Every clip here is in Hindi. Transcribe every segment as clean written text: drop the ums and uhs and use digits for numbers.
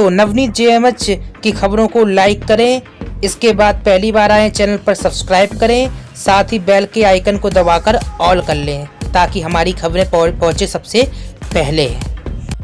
तो नवनीत जेएमएच की खबरों को लाइक करें। इसके बाद पहली बार आए चैनल पर सब्सक्राइब करें, साथ ही बेल के आइकन को दबाकर ऑल कर लें ताकि हमारी खबरें पहुंचे सबसे पहले।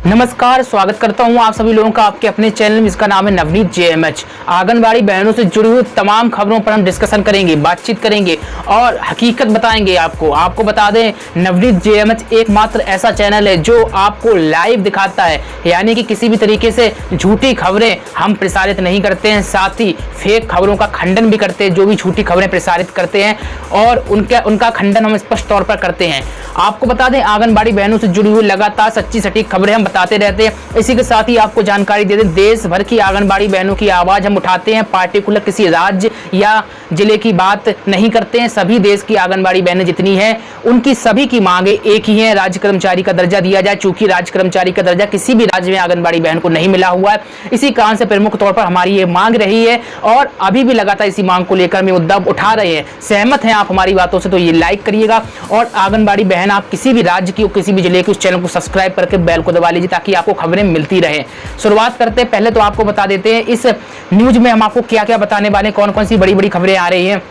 नमस्कार, स्वागत करता हूं आप सभी लोगों का आपके अपने चैनल में, इसका नाम है नवनीत जेएमएच। आंगनबाड़ी बहनों से जुड़ी हुई तमाम खबरों पर हम डिस्कशन करेंगे, बातचीत करेंगे और हकीकत बताएंगे आपको बता दें, नवनीत जेएमएच एकमात्र ऐसा चैनल है जो आपको लाइव दिखाता है, यानी कि किसी भी तरीके से झूठी खबरें हम प्रसारित नहीं करते हैं। साथ ही फेक खबरों का खंडन भी करते हैं, जो भी झूठी खबरें प्रसारित करते हैं और उनका खंडन हम स्पष्ट तौर पर करते हैं। आपको बता दें, आंगनबाड़ी बहनों से जुड़ी हुई लगातार सच्ची सटीक खबरें हम बताते रहते हैं। इसी के साथ ही आपको जानकारी दे दें, देश भर की आंगनबाड़ी बहनों की आवाज हम उठाते हैं, पार्टिकुलर किसी राज्य या जिले की बात नहीं करते हैं। सभी देश की आंगनबाड़ी बहनें जितनी हैं, उनकी सभी की मांगे एक ही है, राज्य कर्मचारी का दर्जा दिया जाए। चूंकि राज्य कर्मचारी का दर्जा किसी भी राज्य में आंगनबाड़ी बहन को नहीं मिला हुआ है, इसी कारण से प्रमुख तौर पर हमारी ये मांग रही है और अभी भी लगातार इसी मांग को लेकर हम मुद्दा उठा रहे हैं। सहमत हैं आप हमारी बातों से तो ये लाइक करिएगा, और आंगनबाड़ी बहन आप किसी भी राज्य की, किसी भी जिले की, उस चैनल को सब्सक्राइब करके बेल को दबा लीजिए ताकि आपको खबरें मिलती रहे। शुरुआत करते हैं, पहले तो आपको बता देते हैं इस न्यूज में हम आपको क्या क्या बताने वाले, कौन कौन सी बड़ी बड़ी खबरें आ रही हैं।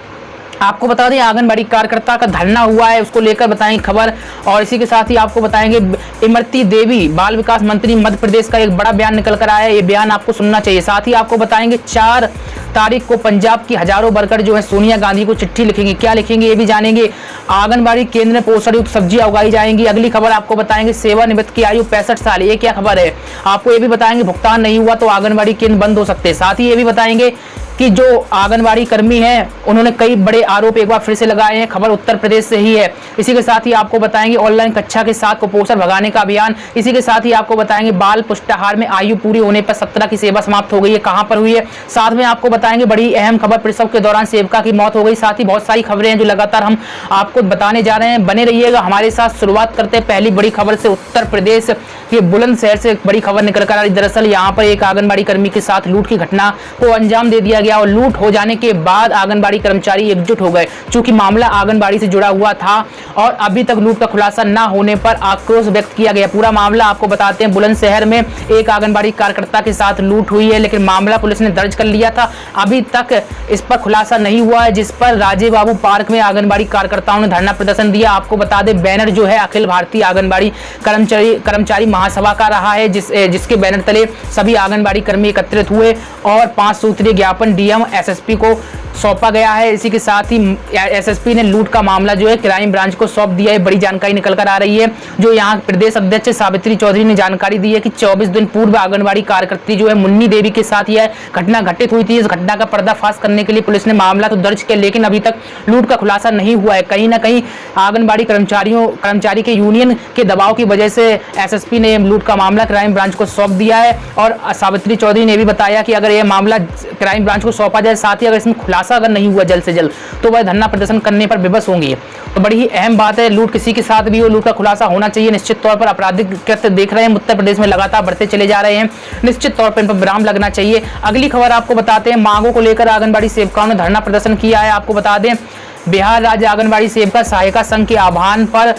आपको बता दें, आंगनबाड़ी कार्यकर्ता का धरना हुआ है, उसको लेकर बताएंगे खबर। और इसी के साथ ही आपको बताएंगे, इमरती देवी बाल विकास मंत्री मध्य प्रदेश का एक बड़ा बयान निकल कर आया है, ये बयान आपको सुनना चाहिए। साथ ही आपको बताएंगे 4 तारीख को पंजाब की हजारों वर्कर जो है सोनिया गांधी को चिट्ठी लिखेंगे, क्या लिखेंगे ये भी जानेंगे। आंगनबाड़ी केंद्र में पोषण युक्त सब्जियां उगाई जाएंगी। अगली खबर आपको बताएंगे, सेवानिवृत्त की आयु 65 साल, ये क्या खबर है आपको ये भी बताएंगे। भुगतान नहीं हुआ तो आंगनबाड़ी केंद्र बंद हो सकते हैं। साथ ही ये भी बताएंगे कि जो आंगनबाड़ी कर्मी हैं, उन्होंने कई बड़े आरोप एक बार फिर से लगाए हैं, खबर उत्तर प्रदेश से ही है। इसी के साथ ही आपको बताएंगे, ऑनलाइन कक्षा के साथ कुपोषण भगाने का अभियान। इसी के साथ ही आपको बताएंगे, बाल पुष्टाहार में आयु पूरी होने पर 17 की सेवा समाप्त हो गई है, कहां पर हुई है। साथ में आपको बताएंगे, बड़ी अहम खबर, प्रसव के दौरान सेविका की मौत हो गई। साथ ही बहुत सारी खबरें हैं जो लगातार हम आपको बताने जा रहे हैं, बने रहिएगा हमारे साथ। शुरुआत करते हैं पहली बड़ी खबर से। उत्तर प्रदेश के बुलंदशहर से एक बड़ी खबर निकल कर आ रही। दरअसल यहाँ पर एक आंगनबाड़ी कर्मी के साथ लूट की घटना को अंजाम दे दिया गया और लूट हो जाने के बाद आंगनबाड़ी कर्मचारी एकजुट हो गए। चूंकि मामला आंगनबाड़ी से जुड़ा हुआ था और अभी तक लूट का खुलासा न होने पर आक्रोश व्यक्त किया गया। पूरा मामला आपको बताते हैं, बुलंदशहर में एक आंगनबाड़ी कार्यकर्ता के साथ लूट हुई है, लेकिन मामला पुलिस ने दर्ज कर लिया था। अभी तक इस पर खुलासा नहीं हुआ है, जिस पर राजे बाबू पार्क में आंगनबाड़ी कार्यकर्ताओं ने धरना प्रदर्शन दिया। आपको बता दें, बैनर जो है अखिल भारतीय आंगनबाड़ी कर्मचारी महासभा का रहा है, जिसके बैनर तले सभी आंगनबाड़ी कर्मी एकत्रित हुए और 5 सूत्रीय ज्ञापन डीएम एसएसपी को सौंपा गया है। इसी के साथ ही एसएसपी ने लूट का मामला जो है क्राइम ब्रांच को सौंप दिया है। बड़ी जानकारी निकल कर आ रही है, जो यहाँ प्रदेश अध्यक्ष सावित्री चौधरी ने जानकारी दी है कि 24 दिन पूर्व आंगनबाड़ी कार्यकर्ती जो है मुन्नी देवी के साथ यह घटना घटित हुई थी। इस घटना का पर्दाफाश करने के लिए पुलिस ने मामला तो दर्ज किया, लेकिन अभी तक लूट का खुलासा नहीं हुआ है। कहीं ना कहीं आंगनबाड़ी कर्मचारी के यूनियन के दबाव की वजह से एसएसपी ने लूट का मामला क्राइम ब्रांच को सौंप दिया है। और सावित्री चौधरी ने भी बताया कि अगर यह मामला क्राइम ब्रांच को सौंपा जाए, साथ ही अगर इसमें खुलासा अगर नहीं हुआ जल्द से जल्द, तो वह धरना प्रदर्शन करने पर विवश होंगे। तो बड़ी ही अहम बात है, लूट किसी के साथ भी हो, लूट का खुलासा होना चाहिए। निश्चित तौर पर आपराधिक कृत्य देख रहे हैं उत्तर प्रदेश में लगातार बढ़ते चले जा रहे हैं, निश्चित तौर पर इन पर विराम लगना चाहिए। अगली खबर आपको बताते हैं, मांगों को लेकर आंगनबाड़ी सेविकाओं ने धरना प्रदर्शन किया है। आपको बता दें, बिहार राज्य आंगनबाड़ी सेविका सहायिका संघ के आह्वान पर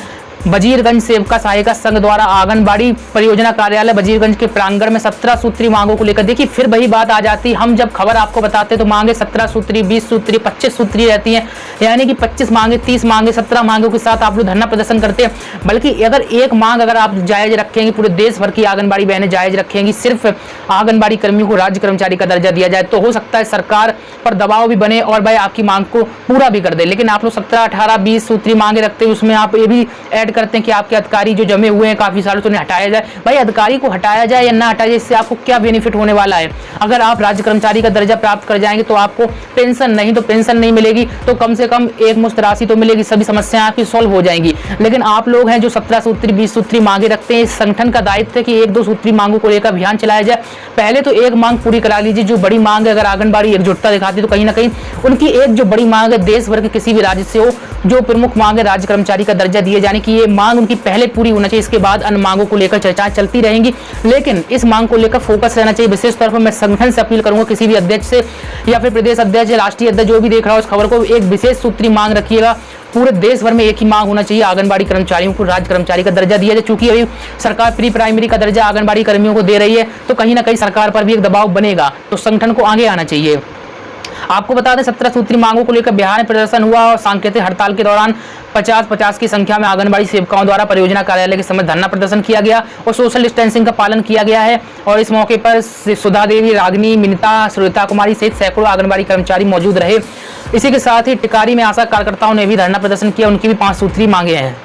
वजीरगंज सेविका सहायिका संघ द्वारा आंगनबाड़ी परियोजना कार्यालय वजीरगंज के प्रांगण में 17 सूत्री मांगों को लेकर, देखिए फिर वही बात आ जाती है। हम जब खबर आपको बताते हैं तो मांगे 17 सूत्री, 20 सूत्री, 25 सूत्री रहती हैं, यानी कि 25 मांगे, 30 मांगे, 17 मांगों के साथ आप लोग धरना प्रदर्शन करते हैं। बल्कि अगर एक मांग अगर आप जायज रखेंगे, पूरे देश भर की आंगनबाड़ी बहनें जायज रखेंगी, सिर्फ आंगनबाड़ी कर्मियों को राज्य कर्मचारी का दर्जा दिया जाए, तो हो सकता है सरकार पर दबाव भी बने और भाई आपकी मांग को पूरा भी कर दे। लेकिन आप लोग 17, 18, 20 सूत्री मांगे रखते हैं, उसमें आप ये भी ऐड करते हैं कि आपके अधिकारी जो जमे हुए हैं काफी सालों से उन्हें हटाया जाए। भाई अधिकारी को हटाया जाए या ना हटाया जाए, इससे आपको क्या बेनिफिट होने वाला है। अगर आप राज्य कर्मचारी का दर्जा प्राप्त कर जाएंगे तो आपको पेंशन नहीं मिलेगी, तो कम से कम एक मुश्त राशि तो मिलेगी, सभी समस्याएं आपकी सॉल्व हो जाएंगी। लेकिन आप लोग हैं जो 17 सूत्री, 20 सूत्री मांगे रखते हैं, इस संगठन का दायित्व है कि 1-2 सूत्री मांगों को लेकर अभियान चलाया जाए। पहले तो एक मांग पूरी करा लीजिए, जो बड़ी मांग है। अगर आंगनबाड़ी एकजुटता दिखाती है तो कहीं ना कहीं उनकी एक जो बड़ी मांग है देश भर के किसी भी राज्य से हो, जो प्रमुख मांग है राज्य कर्मचारी का दर्जा दिए जाने की, ये मांग उनकी पहले पूरी होना चाहिए। इसके बाद अन्य मांगों को लेकर चर्चाएं चलती रहेंगी, लेकिन इस मांग को लेकर फोकस रहना चाहिए। विशेष तौर पर मैं संगठन से अपील करूंगा, किसी भी अध्यक्ष से या फिर प्रदेश अध्यक्ष, राष्ट्रीय अध्यक्ष जो भी देख रहा हो इस खबर को, एक विशेष सूत्री मांग रखिएगा पूरे देश भर में एक ही मांग होना चाहिए, आंगनबाड़ी कर्मचारियों को राज्य कर्मचारी का दर्जा दिया जाए। चूंकि अभी सरकार प्री प्राइमरी का दर्जा आंगनबाड़ी कर्मियों को दे रही है, तो कहीं ना कहीं सरकार पर भी एक दबाव बनेगा, तो संगठन को आगे आना चाहिए। आपको बता दें 17 सूत्री मांगों को लेकर बिहार में प्रदर्शन हुआ और सांकेतिक हड़ताल के दौरान 50 की संख्या में आंगनबाड़ी सेविकाओं द्वारा परियोजना कार्यालय के समक्ष धरना प्रदर्शन किया गया और सोशल डिस्टेंसिंग का पालन किया गया है। और इस मौके पर सुधा देवी, रागिनी, मिनिता, सुरेता कुमारी सहित सैकड़ों आंगनबाड़ी कर्मचारी मौजूद रहे। इसी के साथ ही टिकारी में आशा कार्यकर्ताओं ने भी धरना प्रदर्शन किया, उनकी भी 5 सूत्री मांगे हैं।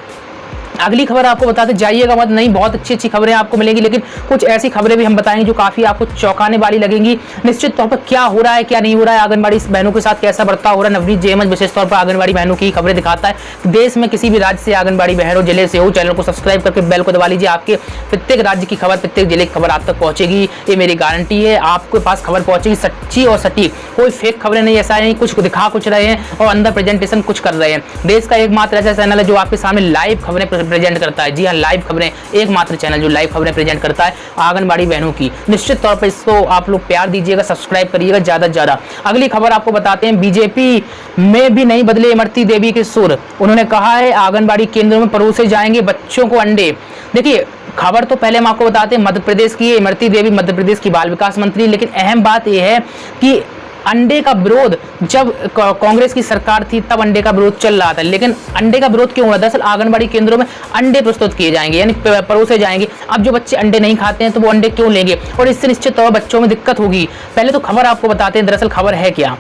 अगली खबर आपको बताते जाइएगा मत, नहीं बहुत अच्छी खबरें आपको मिलेंगी, लेकिन कुछ ऐसी खबरें भी हम बताएंगे जो काफी आपको चौंकाने वाली लगेंगी। निश्चित तौर पर क्या हो रहा है क्या नहीं हो रहा है, आंगनबाड़ी बहनों के साथ कैसा बर्ताव हो रहा है। नवनीत जेएमएच विशेष तौर पर आंगनबाड़ी बहनों की खबरें दिखाता है। देश में किसी भी राज्य से आंगनबाड़ी बहन हो, जिले से हो, चैनल को सब्सक्राइब करके बेल को दबा लीजिए। आपके प्रत्येक राज्य की खबर, प्रत्येक जिले की खबर आप तक पहुंचेगी, ये मेरी गारंटी है। आपके पास खबर पहुंचेगी सच्ची और सटीक, कोई फेक खबरें नहीं। ऐसा नहीं कुछ दिखा कुछ रहे हैं और अंदर प्रेजेंटेशन कुछ कर रहे हैं। देश का एकमात्र ऐसा चैनल है जो आपके सामने लाइव खबरें प्रेजेंट करता है। जी हाँ, लाइव खबरें, एकमात्र चैनल जो लाइव खबरें प्रेजेंट करता है आंगनबाड़ी बहनों की। निश्चित तौर पर इसको आप लोग प्यार दीजिएगा, सब्सक्राइब करिएगा ज्यादा से ज्यादा। अगली खबर आपको बताते हैं, बीजेपी में भी नहीं बदले इमरती देवी के सुर। उन्होंने कहा है आंगनबाड़ी केंद्रों में परोसे जाएंगे बच्चों को अंडे। देखिए खबर तो पहले हम आपको बताते हैं मध्य प्रदेश की, इमरती देवी मध्य प्रदेश की बाल विकास मंत्री। लेकिन अहम बात यह है कि अंडे का विरोध जब कांग्रेस की सरकार थी तब अंडे का विरोध चल रहा था, लेकिन अंडे का विरोध क्यों हो रहा है? दरअसल आंगनबाड़ी केंद्रों में अंडे प्रस्तुत किए जाएंगे, यानी परोसे जाएंगे। अब जो बच्चे अंडे नहीं खाते हैं तो वो अंडे क्यों लेंगे, और इससे निश्चित तौर पर बच्चों में दिक्कत होगी। पहले तो खबर आपको बताते हैं, दरअसल खबर है क्या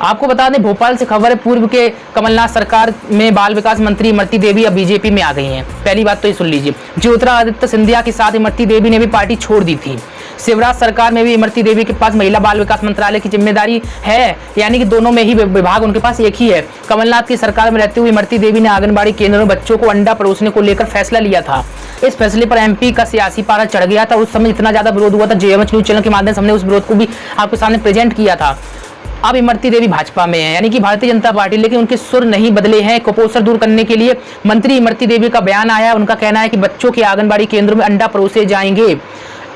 आपको बता दें। भोपाल से खबर है, पूर्व के कमलनाथ सरकार में बाल विकास मंत्री इमरती देवी अब बीजेपी में आ गई हैं। पहली बात तो ये सुन लीजिए, ज्योतिरादित्य सिंधिया के साथ इमरती देवी ने भी पार्टी छोड़ दी थी। शिवराज सरकार में भी इमरती देवी के पास महिला बाल विकास मंत्रालय की जिम्मेदारी है, यानी कि दोनों में ही विभाग उनके पास एक ही है। कमलनाथ की सरकार में रहते हुए इमरती देवी ने आंगनबाड़ी केंद्रों में बच्चों को अंडा परोसने को लेकर फैसला लिया था। इस फैसले पर एमपी का सियासी पारा चढ़ गया था। उस समय इतना ज्यादा विरोध हुआ था, जेएमएच न्यूज चैनल के माध्यम से हमने उस विरोध को भी आपके सामने प्रेजेंट किया था। अब इमरती देवी भाजपा में है, यानी कि भारतीय जनता पार्टी, लेकिन उनके सुर नहीं बदले हैं। कुपोषण दूर करने के लिए मंत्री इमरती देवी का बयान आया। उनका कहना है कि बच्चों के आंगनबाड़ी केंद्रों में अंडा परोसे जाएंगे।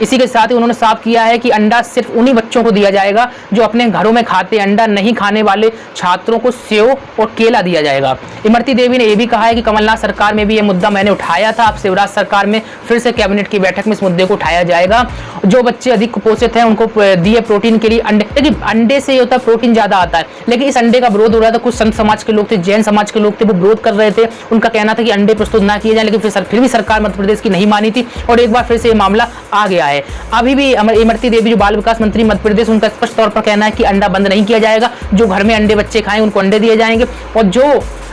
इसी के साथ ही उन्होंने साफ किया है कि अंडा सिर्फ उन्हीं बच्चों को दिया जाएगा जो अपने घरों में खाते। अंडा नहीं खाने वाले छात्रों को सेव और केला दिया जाएगा। इमरती देवी ने यह भी कहा है कि कमलनाथ सरकार में भी यह मुद्दा मैंने उठाया था, अब शिवराज सरकार में फिर से कैबिनेट की बैठक में इस मुद्दे को उठाया जाएगा। जो बच्चे अधिक कुपोषित हैं उनको दिए प्रोटीन के लिए अंडे, लेकिन अंडे से होता है प्रोटीन ज्यादा आता है। लेकिन इस अंडे का विरोध हो रहा था, कुछ संत समाज के लोग थे, जैन समाज के लोग थे, वो विरोध कर रहे थे। उनका कहना था कि अंडे प्रस्तुत ना किए जाए, लेकिन फिर भी सरकार मध्य प्रदेश की नहीं मानी थी और एक बार फिर से ये मामला आ गया है। अभी भी इमरती देवी जो बाल विकास मंत्री मध्य प्रदेश, उनका स्पष्ट तौर पर कहना है कि अंडा बंद नहीं किया जाएगा। जो घर में अंडे बच्चे खाएं उनको अंडे दिए जाएंगे और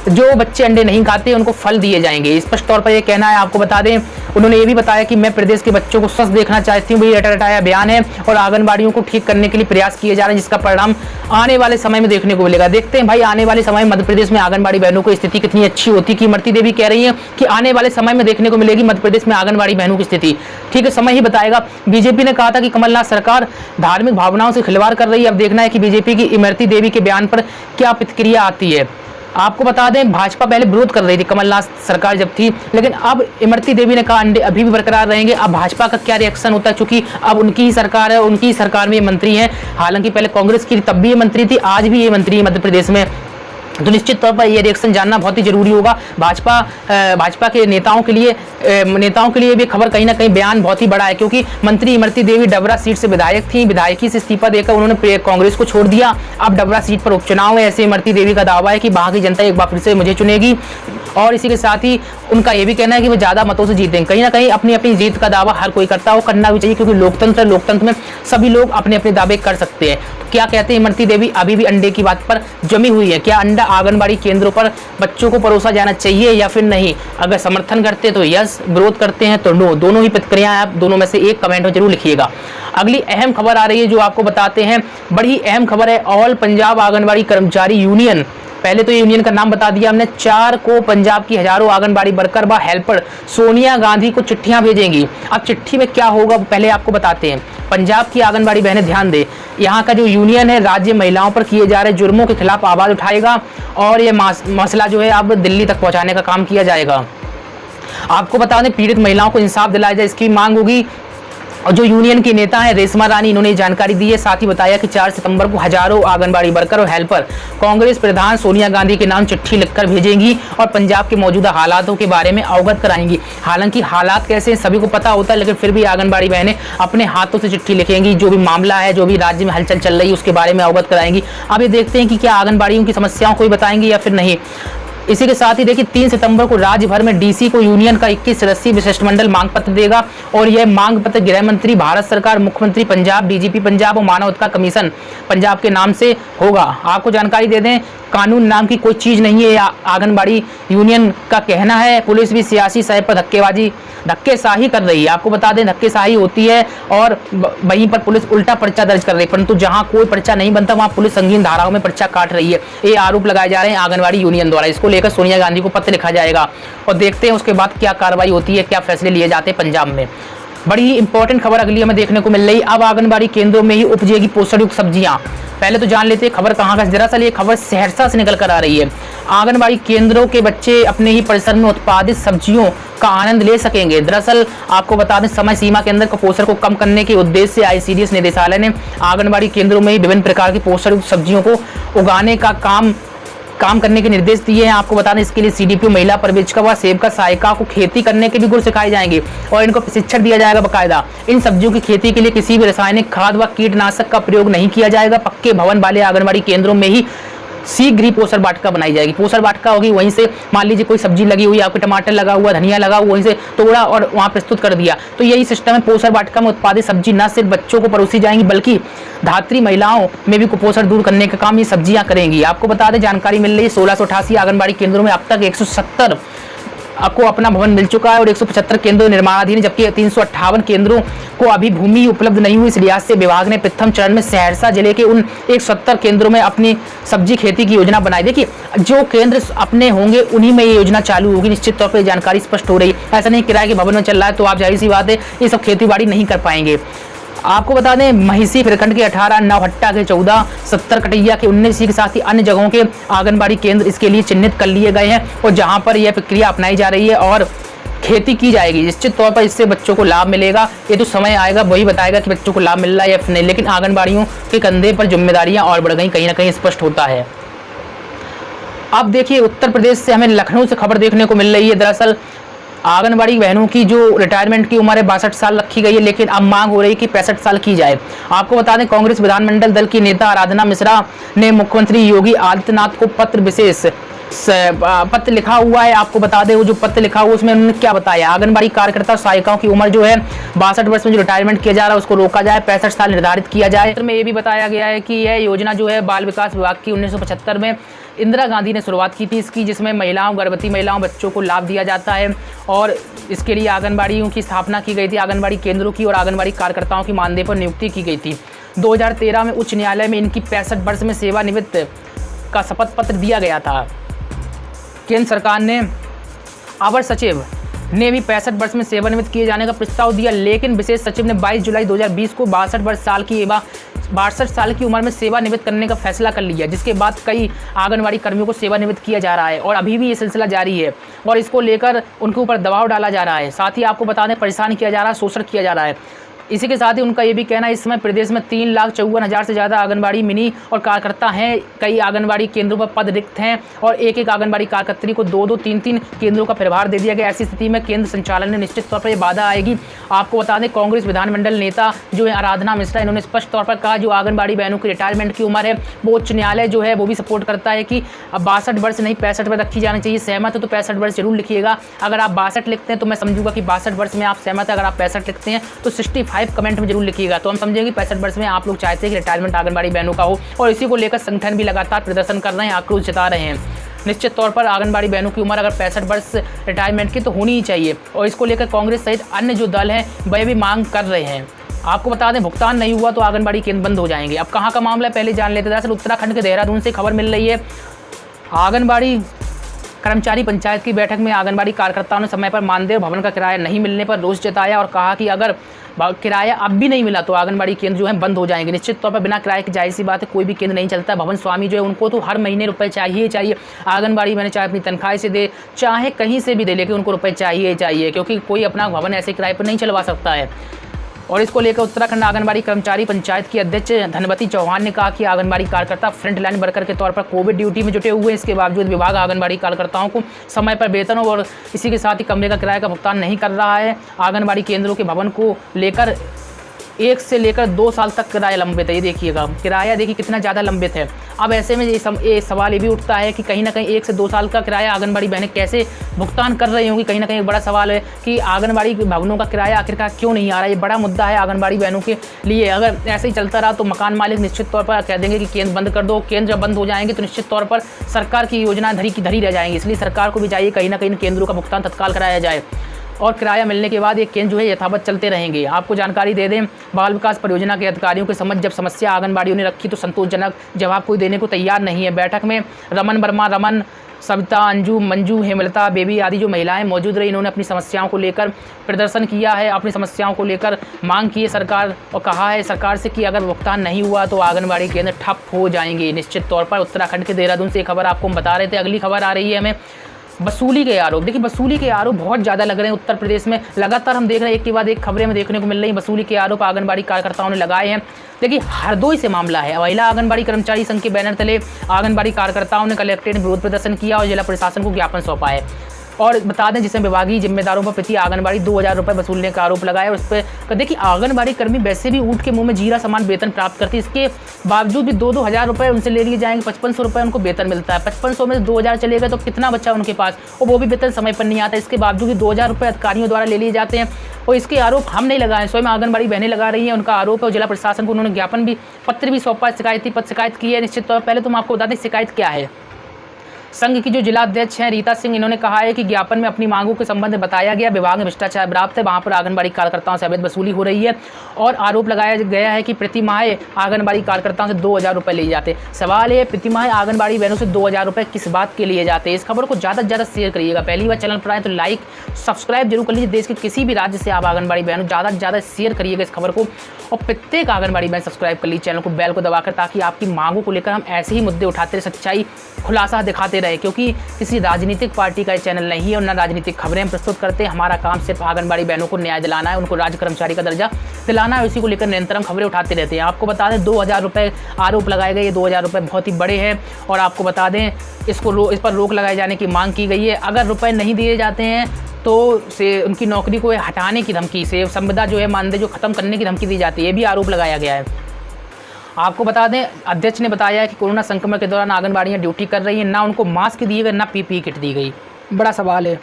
जो बच्चे अंडे नहीं खाते उनको फल दिए जाएंगे। स्पष्ट तौर पर यह कहना है। आपको बता दें उन्होंने ये भी बताया कि मैं प्रदेश के बच्चों को स्वस्थ देखना चाहती हूँ, ये रटाया बयान है और आंगनबाड़ियों को ठीक करने के लिए प्रयास किए जा रहे हैं, जिसका परिणाम आने वाले समय में देखने को मिलेगा। देखते हैं भाई आने वाले समय में मध्य प्रदेश में आंगनबाड़ी बहनों की स्थिति कितनी अच्छी होती। कि इमरती देवी कह रही है कि आने वाले समय में देखने को मिलेगी मध्य प्रदेश में आंगनबाड़ी बहनों की स्थिति। ठीक है, समय ही बताएगा। बीजेपी ने कहा था कि कमलनाथ सरकार धार्मिक भावनाओं से खिलवाड़ कर रही है। अब देखना है कि बीजेपी की इमरती देवी के बयान पर क्या प्रतिक्रिया आती है। आपको बता दें भाजपा पहले विरोध कर रही थी कांग्रेस सरकार जब थी, लेकिन अब इमरती देवी ने कहा अंडे अभी भी बरकरार रहेंगे। अब भाजपा का क्या रिएक्शन होता है, क्योंकि अब उनकी ही सरकार है, उनकी सरकार में ये मंत्री हैं। हालांकि पहले कांग्रेस की तब भी ये मंत्री थी, आज भी ये मंत्री है मध्य प्रदेश में। तो निश्चित तौर पर ये रिएक्शन जानना बहुत ही जरूरी होगा। भाजपा के नेताओं के लिए भी खबर कहीं ना कहीं बयान बहुत ही बड़ा है, क्योंकि मंत्री इमरती देवी डबरा सीट से विधायक थी। विधायकी से इस्तीफा देकर उन्होंने कांग्रेस को छोड़ दिया। अब डबरा सीट पर उपचुनाव है। ऐसे इमरती देवी का दावा है कि वहां की जनता एक बार फिर से मुझे चुनेगी और इसी के साथ ही उनका यह भी कहना है कि वो ज्यादा मतों से जीतेंगे। कहीं ना कहीं अपनी अपनी जीत का दावा हर कोई करता हो, करना भी चाहिए, क्योंकि लोकतंत्र में सभी लोग अपने अपने दावे कर सकते हैं। तो क्या कहते हैं इमरती देवी अभी भी अंडे की बात पर जमी हुई है। क्या अंडा आंगनबाड़ी केंद्रों पर बच्चों को परोसा जाना चाहिए या फिर नहीं? अगर समर्थन करते हैं तो यस, विरोध करते हैं तो नो। दोनों ही प्रतिक्रियाएं आप दोनों में से एक कमेंट में जरूर लिखिएगा। अगली अहम खबर आ रही है जो आपको बताते हैं, बड़ी अहम खबर है। ऑल पंजाब आंगनबाड़ी कर्मचारी यूनियन, पहले तो यूनियन का नाम बता दिया हमने, 4 को पंजाब की हजारों आंगनबाड़ी वर्कर व हेल्पर सोनिया गांधी को चिट्ठियां भेजेंगी। अब चिट्ठी में क्या होगा पहले आपको बताते हैं। पंजाब की आंगनबाड़ी बहनें ध्यान दें, यहाँ का जो यूनियन है राज्य महिलाओं पर किए जा रहे जुर्मों के खिलाफ आवाज उठाएगा और ये मसला जो है अब दिल्ली तक पहुंचाने का काम किया जाएगा। आपको बता दें पीड़ित महिलाओं को इंसाफ दिलाया जाए, इसकी मांग होगी। और जो यूनियन की नेता है रेशमा रानी, इन्होंने जानकारी दी है। साथ ही बताया कि 4 सितंबर को हजारों आंगनबाड़ी वर्कर और हेल्पर कांग्रेस प्रधान सोनिया गांधी के नाम चिट्ठी लिखकर भेजेंगी और पंजाब के मौजूदा हालातों के बारे में अवगत कराएंगी। हालांकि हालात कैसे सभी को पता होता है, लेकिन फिर भी आंगनबाड़ी बहनें अपने हाथों से चिट्ठी लिखेंगी, जो भी मामला है, जो भी राज्य में हलचल चल रही है उसके बारे में अवगत कराएंगी। अब ये देखते हैं कि क्या आंगनबाड़ियों की समस्याओं को बताएंगी या फिर नहीं। इसी के साथ ही देखिए 3 सितंबर को राज्य भर में डीसी को यूनियन का 21 सदस्यीय विशिष्टमंडल मांग पत्र देगा और यह मांग पत्र गृह मंत्री, भारत सरकार, मुख्यमंत्री पंजाब, डीजीपी पंजाब और मानव अधिकार कमीशन पंजाब के नाम से होगा। आपको जानकारी दे दें, कानून नाम की कोई चीज नहीं है, आंगनबाड़ी यूनियन का कहना है। पुलिस भी सियासी साहब पर धक्केशाही कर रही है। आपको बता दें धक्केशाही होती है और वहीं पर पुलिस उल्टा पर्चा दर्ज कर रही है, परंतु जहां कोई पर्चा नहीं बनता वहां पुलिस संगीन धाराओं में पर्चा काट रही है। ये आरोप लगाए जा रहे हैं आंगनबाड़ी यूनियन द्वारा। इसको लेकर सोनिया गांधी को पत्र लिखा जाएगा और देखते हैं उसके बाद क्या कार्रवाई होती है, क्या फैसले लिए जाते हैं पंजाब में। बड़ी ही इंपॉर्टेंट खबर अगली हमें देखने को मिल रही। अब आंगनबाड़ी केंद्रों में ही उपजेगी पोषण युक्त सब्जियां। पहले तो जान लेते हैं खबर कहां का। दरअसल ये खबर सहरसा से निकल कर आ रही है। आंगनबाड़ी केंद्रों के बच्चे अपने ही परिसर में उत्पादित सब्जियों का आनंद ले सकेंगे। दरअसल आपको बता दें, समय सीमा के अंदर कुपोषण को कम करने के उद्देश्य से ICDS निदेशालय ने आंगनबाड़ी केंद्रों में ही विभिन्न प्रकार की पोषण युक्त सब्जियों को उगाने का काम करने के निर्देश दिए हैं। आपको बता दें, इसके लिए CDPO महिला पर्यवेक्षिका व सेवका सहायिका को खेती करने के भी गुण सिखाए जाएंगे और इनको प्रशिक्षण दिया जाएगा बाकायदा। इन सब्जियों की खेती के लिए किसी भी रासायनिक खाद व कीटनाशक का प्रयोग नहीं किया जाएगा। पक्के भवन वाले आंगनबाड़ी केंद्रों में ही शीघ्र ही पोषण वाटिका बनाई जाएगी। पोषण वाटिका होगी, वहीं से मान लीजिए कोई सब्जी लगी हुई, आपके टमाटर लगा हुआ, धनिया लगा हुआ, वहीं से तोड़ा और वहां प्रस्तुत कर दिया। तो यही सिस्टम है। पोषण वाटिका में उत्पादित सब्जी न सिर्फ बच्चों को परोसी जाएंगी, बल्कि धात्री महिलाओं में भी कुपोषण दूर करने का काम ये सब्जियां करेंगी। आपको बता दें, जानकारी मिल रही है 1688 आंगनबाड़ी केंद्रों में अब तक 170 आपको अपना भवन मिल चुका है और 175 केंद्र निर्माणाधीन है, जबकि 358 केंद्रों को अभी भूमि उपलब्ध नहीं हुई। इस लिहाज से विभाग ने प्रथम चरण में सहरसा जिले के उन 170 केंद्रों में अपनी सब्जी खेती की योजना बनाई। देखिए, जो केंद्र अपने होंगे उन्हीं में ये योजना चालू होगी। निश्चित तौर पर जानकारी स्पष्ट हो रही है। ऐसा नहीं किराए के भवन में चल रहा है तो आप जाहिर सी बात है ये सब खेती बाड़ी नहीं कर पाएंगे। आपको बता दें, महिसी प्रखंड के 18, नौहट्टा के 14, 70 कटैया के 19 के साथ ही अन्य जगहों के आंगनबाड़ी केंद्र इसके लिए चिन्हित कर लिए गए हैं और जहां पर यह प्रक्रिया अपनाई जा रही है और खेती की जाएगी। निश्चित तौर पर इससे बच्चों को लाभ मिलेगा। ये तो समय आएगा वही बताएगा कि बच्चों को लाभ मिल रहा है या नहीं, लेकिन आंगनबाड़ियों के कंधे पर जिम्मेदारियां और बढ़ गई, कहीं ना कहीं स्पष्ट होता है। अब देखिए, उत्तर प्रदेश से हमें लखनऊ से खबर देखने को मिल रही है। दरअसल आंगनबाड़ी बहनों की जो रिटायरमेंट की उम्र है 62 साल रखी गई है, लेकिन अब मांग हो रही है कि 65 साल की जाए। आपको बता दें, कांग्रेस विधानमंडल दल की नेता आराधना मिश्रा ने मुख्यमंत्री योगी आदित्यनाथ को पत्र लिखा हुआ है। आपको बता दें, वो जो पत्र लिखा हुआ उसमें उन्होंने क्या बताया, आंगनबाड़ी कार्यकर्ता सहायिकाओं की उम्र जो है 62 वर्ष में जो रिटायरमेंट किया जा रहा है उसको रोका जाए, 65 साल निर्धारित किया जाए। में ये भी बताया गया है कि यह योजना जो है बाल विकास विभाग की 1975 में इंदिरा गांधी ने शुरुआत की थी इसकी, जिसमें महिलाओं, गर्भवती महिलाओं, बच्चों को लाभ दिया जाता है और इसके लिए आंगनबाड़ियों की स्थापना की गई थी, आंगनबाड़ी केंद्रों की और आंगनबाड़ी कार्यकर्ताओं की मानदेय पर नियुक्ति की गई थी। 2013 में उच्च न्यायालय में इनकी 65 वर्ष में सेवानिवृत्त का शपथ पत्र दिया गया था। केंद्र सरकार ने अवर सचिव ने भी 65 वर्ष में सेवानिवृत्त किए जाने का प्रस्ताव दिया, लेकिन विशेष सचिव ने 22 जुलाई 2020 को 62 साल की उम्र में सेवानिवृत्त करने का फैसला कर लिया, जिसके बाद कई आंगनबाड़ी कर्मियों को सेवानिवृत्त किया जा रहा है और अभी भी ये सिलसिला जारी है और इसको लेकर उनके ऊपर दबाव डाला जा रहा है। साथ ही आपको बता दें, परेशान किया जा रहा है, शोषण किया जा रहा है। इसी के साथ ही उनका ये भी कहना है, इस समय प्रदेश में 3,54,000 से ज़्यादा आंगनबाड़ी मिनी और कार्यकर्ता हैं। कई आंगनबाड़ी केंद्रों पर पद रिक्त हैं और एक आंगनबाड़ी कार्यकर्त्री को 2-2, 3-3 केंद्रों का प्रभार दे दिया गया। ऐसी स्थिति में केंद्र संचालन ने निश्चित तौर पर यह बाधा आएगी। आपको बता दें, कांग्रेस विधानमंडल नेता जो है आराधना मिश्रा, इन्होंने स्पष्ट तौर पर कहा जो आंगनबाड़ी बहनों की रिटायरमेंट की उम्र है वो उच्च न्यायालय जो है वो भी सपोर्ट करता है कि अब 62 वर्ष नहीं 65 वर्ष रखी जानी चाहिए। सहमत है तो 65 वर्ष जरूर लिखिएगा। अगर आप 62 लिखते हैं तो मैं समझूंगा कि 62 वर्ष में आप सहमत है। अगर आप 65 लिखते हैं तो 65 कमेंट में जरूर लिखिएगा, तो हम समझेंगे 65 वर्ष में आप लोग चाहते हैं कि रिटायरमेंट आंगनबाड़ी बहनों का हो। और इसी को लेकर संगठन भी लगातार प्रदर्शन कर रहे हैं, आक्रोश जता रहे हैं। निश्चित तौर पर आंगनबाड़ी बहनों की उम्र अगर 65 वर्ष रिटायरमेंट की तो होनी ही चाहिए और इसको लेकर कांग्रेस सहित अन्य जो दल हैं वह भी मांग कर रहे हैं। आपको बता दें, भुगतान नहीं हुआ तो आंगनबाड़ी केंद्र बंद हो जाएंगे। अब कहाँ का मामला है पहले जान लेते हैं। दरअसल उत्तराखंड के देहरादून से खबर मिल रही है, आंगनबाड़ी कर्मचारी पंचायत की बैठक में आंगनबाड़ी कार्यकर्ताओं ने समय पर मानदेय और भवन का किराया नहीं मिलने पर रोष जताया और कहा कि अगर किराया अब भी नहीं मिला तो आंगनबाड़ी केंद्र जो है बंद हो जाएंगे। निश्चित तौर पर बिना किराए की जाहिर सी बात है कोई भी केंद्र नहीं चलता। भवन स्वामी जो है उनको तो हर महीने रुपए चाहिए। आंगनबाड़ी मैंने चाहे अपनी तनख्वाह से दे चाहे कहीं से भी दे, लेकिन उनको रुपए चाहिए, क्योंकि कोई अपना भवन ऐसे किराए पर नहीं चलवा सकता है। और इसको लेकर उत्तराखंड आंगनबाड़ी कर्मचारी पंचायत की अध्यक्ष धनवती चौहान ने कहा कि आंगनबाड़ी कार्यकर्ता फ्रंट लाइन वर्कर के तौर पर कोविड ड्यूटी में जुटे हुए हैं। इसके बावजूद विभाग आंगनबाड़ी कार्यकर्ताओं को समय पर वेतन और इसी के साथ ही कमरे का किराए का भुगतान नहीं कर रहा है। आंगनबाड़ी केंद्रों के भवन को लेकर 1 से लेकर 2 साल तक किराया लंबित है। ये देखिएगा, किराया देखिए कितना ज़्यादा लंबित है। अब ऐसे में ये सवाल ये भी उठता है कि कहीं ना कहीं 1 से 2 साल का किराया आंगनबाड़ी बहनें कैसे भुगतान कर रही होंगी। कहीं ना कहीं एक बड़ा सवाल है कि आंगनबाड़ी भवनों का किराया आखिरकार क्यों नहीं आ रहा है। ये बड़ा मुद्दा है आंगनबाड़ी बहनों के लिए। अगर ऐसे ही चलता रहा तो मकान मालिक निश्चित तौर पर कह देंगे कि केंद्र बंद कर दो। केंद्र जब बंद हो जाएंगे तो निश्चित तौर पर सरकार की योजना धरी की धरी रह जाएंगी। इसलिए सरकार को भी चाहिए कहीं ना कहीं केंद्रों का भुगतान तत्काल कराया जाए और किराया मिलने के बाद ये केंद्र जो है यथावत चलते रहेंगे। आपको जानकारी दे दें, बाल विकास परियोजना के अधिकारियों के समझ जब समस्या आंगनबाड़ियों ने रखी तो संतोषजनक जवाब कोई देने को तैयार नहीं है। बैठक में रमन वर्मा, रमन, सविता, अंजू, मंजू, हेमलता, बेबी आदि जो महिलाएं मौजूद रही, इन्होंने अपनी समस्याओं को लेकर प्रदर्शन किया है, अपनी समस्याओं को लेकर मांग की है सरकार और कहा है सरकार से कि अगर भुगतान नहीं हुआ तो आंगनबाड़ी केंद्र ठप हो जाएंगे निश्चित तौर पर। उत्तराखंड के देहरादून से एक खबर आपको हम बता रहे थे। अगली खबर आ रही है हमें वसूली के आरोप। देखिए वसूली के आरोप बहुत ज़्यादा लग रहे हैं उत्तर प्रदेश में। लगातार हम देख रहे हैं एक के बाद एक खबरें में देखने को मिल रही हैं। वसूली के आरोप आंगनबाड़ी कार्यकर्ताओं ने लगाए हैं। देखिए हरदोई से मामला है। महिला आंगनबाड़ी कर्मचारी संघ के बैनर तले आंगनबाड़ी कार्यकर्ताओं ने कलेक्ट्रेट में विरोध प्रदर्शन किया और जिला प्रशासन को ज्ञापन सौंपा है। और बता दें जिसमें विभागीय जिम्मेदारों पर प्रति आंगनबाड़ी 2000 रुपये वसूलने का आरोप लगाया। और उस पर देखिए आंगनबाड़ी कर्मी वैसे भी ऊँट के मुंह में जीरा समान वेतन प्राप्त करती है। इसके बावजूद भी 2-2 हज़ार रुपये उनसे ले लिए जाएंगे। 5500 रुपये उनको वेतन मिलता है। 5500 में से 2000 चले गए तो कितना बचा उनके पास, और वो भी वेतन समय पर नहीं आता। इसके बावजूद भी 2000 रुपये अधिकारियों द्वारा ले लिए जाते हैं। और इसके आरोप हम नहीं लगाए, स्वयं आंगनबाड़ी बहनें लगा रही हैं। उनका आरोप है और जिला प्रशासन को उन्होंने ज्ञापन भी पत्र भी सौंपा, शिकायत की है निश्चित तौर पर। पहले तो हम आपको बता दें शिकायत क्या है। संघ की जो जिला अध्यक्ष हैं रीता सिंह, इन्होंने कहा है कि ज्ञापन में अपनी मांगों के संबंध में बताया गया विभाग में भ्रष्टाचार व्याप्त है, वहां पर आंगनबाड़ी कार्यकर्ताओं से अवैध वसूली हो रही है और आरोप लगाया गया है कि प्रति माह आंगनबाड़ी कार्यकर्ताओं से 2000 रुपये लिए जाते हैं। सवाल है प्रति माह आंगनबाड़ी बहनों से 2000 रुपये किस बात के लिए जाते हैं। इस खबर को ज़्यादा से ज़्यादा शेयर करिएगा। पहली बार चैनल पर आए तो लाइक सब्सक्राइब जरूर कर लीजिए। देश के किसी भी राज्य से आप आंगनबाड़ी बहनों ज़्यादा से ज़्यादा शेयर करिएगा इस खबर को, और प्रत्येक आंगनबाड़ी बहन सब्सक्राइब कर लीजिए चैनल को बेल को दबाकर, ताकि आपकी मांगों को लेकर हम ऐसे ही मुद्दे उठाते रहे, सच्चाई खुलासा दिखाते रहे। क्योंकि किसी राजनीतिक पार्टी का चैनल नहीं है और न राजनीतिक खबरें हम प्रस्तुत करते हैं। हमारा काम सिर्फ आंगनबाड़ी बहनों को न्याय दिलाना है, उनको राज्य कर्मचारी का दर्जा दिलाना है। उसी को लेकर निरंतर हम खबरें उठाते रहते हैं। आपको बता दें 2000 रुपये आरोप लगाए गए। ये 2000 रुपये बहुत ही बड़े हैं और आपको बता दें इस पर रोक लगाए जाने की मांग की गई है। अगर रुपये नहीं दिए जाते हैं तो से उनकी नौकरी को हटाने की धमकी से संविदा जो है मानदेय जो खत्म करने की धमकी दी जाती है। ये भी आरोप लगाया गया है। आपको बता दें अध्यक्ष ने बताया है कि कोरोना संक्रमण के दौरान आंगनबाड़ियाँ ड्यूटी कर रही हैं, ना उनको मास्क दिए गए, ना पीपीई किट दी गई। बड़ा सवाल है।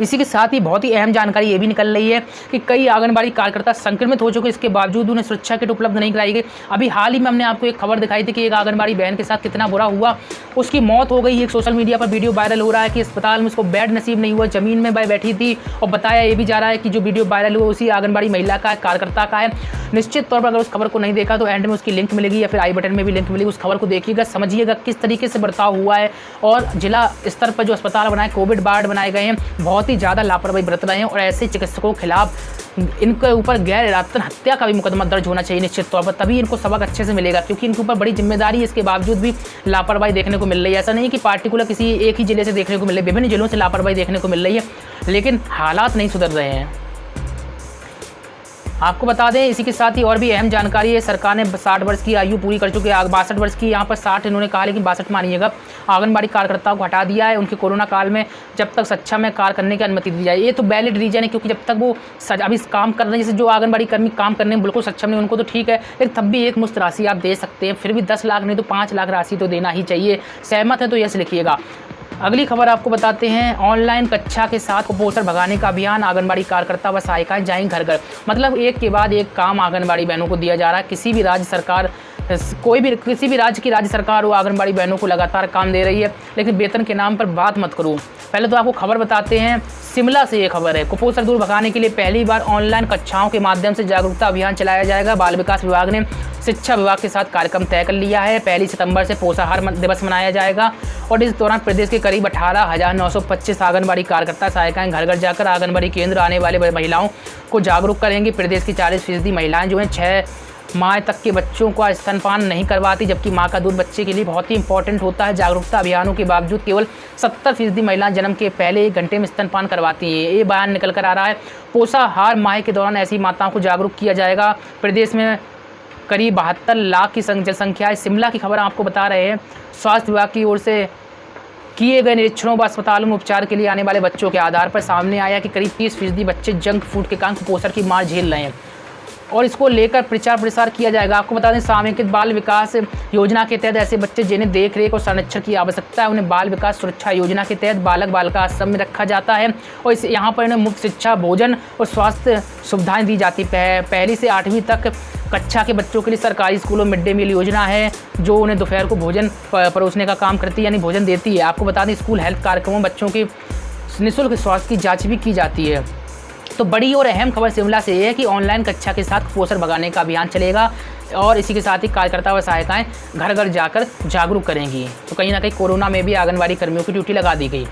इसी के साथ ही बहुत ही अहम जानकारी ये भी निकल रही है कि कई आंगनबाड़ी कार्यकर्ता संक्रमित हो चुके, इसके बावजूद उन्हें सुरक्षा किट उपलब्ध नहीं कराई गई। अभी हाल ही में हमने आपको एक खबर दिखाई थी कि एक आंगनबाड़ी बहन के साथ कितना बुरा हुआ, उसकी मौत हो गई। एक सोशल मीडिया पर वीडियो वायरल हो रहा है कि अस्पताल में उसको बेड नसीब नहीं हुआ, ज़मीन में बैठी थी। और बताया ये भी जा रहा है कि जो वीडियो वायरल हुआ उसी आंगनबाड़ी महिला का कार्यकर्ता का है। निश्चित तौर पर अगर उस खबर को नहीं देखा तो एंड में उसकी लिंक मिलेगी या फिर आई बटन में भी लिंक मिलेगी। उस खबर को देखिएगा, समझिएगा किस तरीके से बर्ताव हुआ है। और जिला स्तर पर जो अस्पताल बनाए, कोविड वार्ड बनाए गए हैं, बहुत ही ज़्यादा लापरवाही बरत रहे हैं और ऐसे चिकित्सकों के खिलाफ इनके ऊपर गैर इरादतन हत्या का भी मुकदमा दर्ज होना चाहिए निश्चित तौर पर। तभी इनको सबक अच्छे से मिलेगा, क्योंकि इनके ऊपर बड़ी जिम्मेदारी है। इसके बावजूद भी लापरवाही देखने को मिल रही है। ऐसा नहीं कि पार्टिकुलर किसी एक ही जिले से देखने को मिल रही है, विभिन्न जिलों से लापरवाही देखने को मिल रही है, लेकिन हालात नहीं सुधर रहे हैं। आपको बता दें इसी के साथ ही और भी अहम जानकारी है। सरकार ने 60 वर्ष की आयु पूरी कर चुके 62 वर्ष की, यहाँ पर 60 इन्होंने कहा लेकिन 62 मानिएगा, आंगनबाड़ी कार्यकर्ताओं को हटा दिया है उनके कोरोना काल में जब तक सक्षम में कार्य करने की अनुमति दी जाए। ये तो वैलिड रीजन है, क्योंकि जब तक वो अभी काम कर रहे हैं, जैसे जो आंगनबाड़ी कर्मी काम करने में बिल्कुल सक्षम नहीं, उनको तो ठीक है, लेकिन तब भी एक मुश्त राशि आप दे सकते हैं। फिर भी 10 लाख नहीं तो 5 लाख राशि तो देना ही चाहिए। सहमत है तो यस लिखिएगा। अगली खबर आपको बताते हैं, ऑनलाइन कक्षा के साथ कुपोषण भगाने का अभियान, आंगनबाड़ी कार्यकर्ता व सहायिकाएं जाएंगी घर घर। मतलब एक के बाद एक काम आंगनबाड़ी बहनों को दिया जा रहा है। किसी भी राज्य सरकार किसी भी राज्य की राज्य सरकार वो आंगनबाड़ी बहनों को लगातार काम दे रही है, लेकिन वेतन के नाम पर बात मत करो। पहले तो आपको खबर बताते हैं, शिमला से ये खबर है। कुपोषण दूर भगाने के लिए पहली बार ऑनलाइन कक्षाओं के माध्यम से जागरूकता अभियान चलाया जाएगा। बाल विकास विभाग ने शिक्षा विभाग के साथ कार्यक्रम तय कर लिया है। 1 सितंबर से पोषाहार दिवस मनाया जाएगा और इस दौरान प्रदेश के करीब 18,925 आंगनबाड़ी कार्यकर्ता सहायिकाएं घर घर जाकर आंगनबाड़ी केंद्र आने वाले महिलाओं को जागरूक करेंगे। प्रदेश की 40% महिलाएं जो हैं माँ तक के बच्चों का स्तनपान नहीं करवाती, जबकि माँ का दूध बच्चे के लिए बहुत ही इंपॉर्टेंट होता है। जागरूकता अभियानों के बावजूद केवल 70% महिलाएं जन्म के पहले 1 घंटे में स्तनपान करवाती हैं। ये बयान निकल कर आ रहा है। पोषाहार माह के दौरान ऐसी माताओं को जागरूक किया जाएगा। प्रदेश में करीब 72 लाख की जनसंख्या है। शिमला की खबर आपको बता रहे हैं। स्वास्थ्य विभाग की ओर से किए गए निरीक्षणों व अस्पतालों में उपचार के लिए आने वाले बच्चों के आधार पर सामने आया कि करीब 30% बच्चे जंक फूड के कारण कुपोषण की मार झेल रहे हैं और इसको लेकर प्रचार प्रसार किया जाएगा। आपको बता दें, समेकित बाल विकास योजना के तहत ऐसे बच्चे जिन्हें देख रेख और संरक्षण की आवश्यकता है उन्हें बाल विकास सुरक्षा योजना के तहत बालक बालिका आश्रम में रखा जाता है और इस यहाँ पर इन्हें मुफ्त शिक्षा, भोजन और स्वास्थ्य सुविधाएं दी जाती है। पहली से 8वीं तक कक्षा के बच्चों के लिए सरकारी स्कूलों में मिड डे मील योजना है जो उन्हें दोपहर को भोजन परोसने का काम करती है, यानी भोजन देती है। आपको बता दें, स्कूल हेल्थ कार्यक्रमों में बच्चों की निःशुल्क स्वास्थ्य की जाँच भी की जाती है। तो बड़ी और अहम खबर शिमला से ये है कि ऑनलाइन कक्षा के साथ कुपोषण भगाने का अभियान चलेगा और इसी के साथ ही कार्यकर्ता व सहायिकाएं घर घर जाकर जागरूक करेंगी। तो कहीं ना कहीं कोरोना में भी आंगनबाड़ी कर्मियों की ड्यूटी लगा दी गई।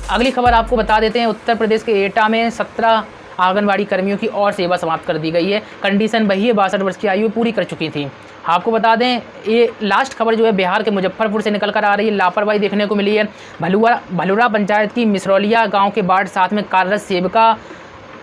अगली खबर आपको बता देते हैं, उत्तर प्रदेश के एटा में 17 आंगनबाड़ी कर्मियों की और सेवा समाप्त कर दी गई है। कंडीशन वही है, 62 वर्ष की आयु पूरी कर चुकी थी। आपको बता दें, ये लास्ट खबर जो है बिहार के मुजफ्फरपुर से निकल कर आ रही है। लापरवाही देखने को मिली है। भलुरा पंचायत की मिसरौलिया गाँव के वार्ड 7 में कार्यरत सेविका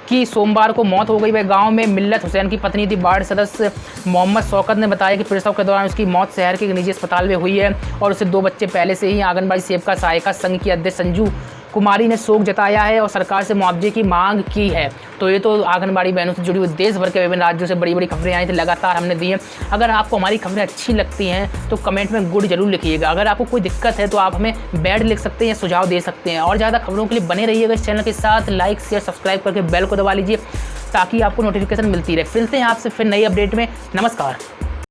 की सोमवार को मौत हो गई। वह गांव में मिल्लत हुसैन की पत्नी थी। वार्ड सदस्य मोहम्मद शौकत ने बताया कि प्रसव के दौरान उसकी मौत शहर के निजी अस्पताल में हुई है और उसे 2 बच्चे पहले से ही। आंगनबाड़ी सेविका सहायिका संघ की अध्यक्ष संजू कुमारी ने शोक जताया है और सरकार से मुआवजे की मांग की है। तो ये तो आंगनबाड़ी बहनों से जुड़ी हुई देश भर के विभिन्न राज्यों से बड़ी बड़ी खबरें आई थी, लगातार हमने दी हैं। अगर आपको हमारी खबरें अच्छी लगती हैं तो कमेंट में गुड जरूर लिखिएगा। अगर आपको कोई दिक्कत है तो आप हमें बैड लिख सकते हैं या सुझाव दे सकते हैं। और ज़्यादा खबरों के लिए बने रहिएगा इस चैनल के साथ। लाइक शेयर सब्सक्राइब करके बेल को दबा लीजिए ताकि आपको नोटिफिकेशन मिलती रहे। मिलते हैं आपसे फिर नई अपडेट में। नमस्कार।